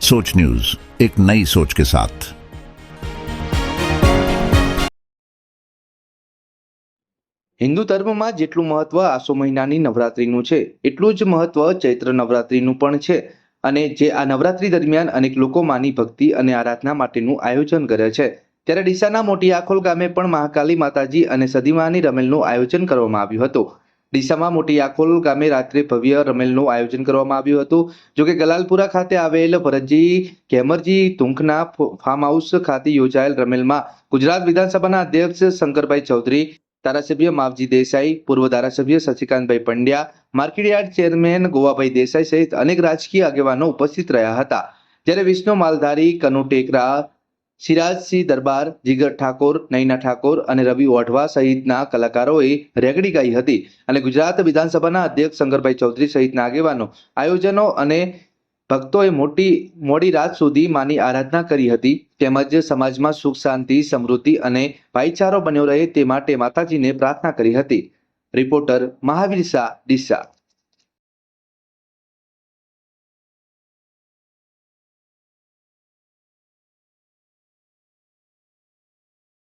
सोच न्यूज, एक नई सोच के साथ। હિન્દુ ધર્મમાં જેટલું મહત્વ આસો મહિનાની નવરાત્રીનું છે એટલું જ મહત્વ ચૈત્ર નવરાત્રીનું પણ છે અને જે આ નવરાત્રી દરમિયાન અનેક લોકો માની ભક્તિ અને આરાધના માટેનું આયોજન કરે છે ત્યારે ડીસાના મોટી આખોલ ગામે પણ મહાકાલી માતાજી અને સદીમાની રમેલનું આયોજન કરવામાં આવ્યું હતું। ડીસામાં મોટી આખોલ ગામે રાત્રે ભવ્ય રમેલનું આયોજન કરવામાં આવ્યું હતું। જોકે ગલાલપુરા ખાતે આવેલ ભરતજી કેમરજી તુંખના ફાર્મ હાઉસ ખાતે યોજાયેલ રમેલમાં ગુજરાત વિધાનસભાના અધ્યક્ષ શંકરભાઈ ચૌધરી, ધારાસભ્ય માવજી દેસાઈ, પૂર્વ ધારાસભ્ય શશિકાંતભાઈ પંડ્યા, માર્કેટયાર્ડ ચેરમેન ગોવાભાઈ દેસાઈ સહિત અનેક રાજકીય આગેવાનો ઉપસ્થિત રહ્યા હતા। જ્યારે વિષ્ણુ માલધારી, કનુ ટેકરા, સિરાજસિંહ દરબાર, જીગર ઠાકોર, નૈના ઠાકોર અને રવિ ઓઢવા સહિતના કલાકારોએ રેગડી ગાઈ હતી અને ગુજરાત વિધાનસભાના અધ્યક્ષ શંકરભાઈ ચૌધરી સહિતના આગેવાનો, આયોજનો અને ભક્તોએ મોડી રાત સુધી માની આરાધના કરી હતી તેમજ સમાજમાં સુખ શાંતિ, સમૃદ્ધિ અને ભાઈચારો બન્યો રહે તે માટે માતાજીને પ્રાર્થના કરી હતી। રિપોર્ટર મહાવીર શાહ, ડીસા।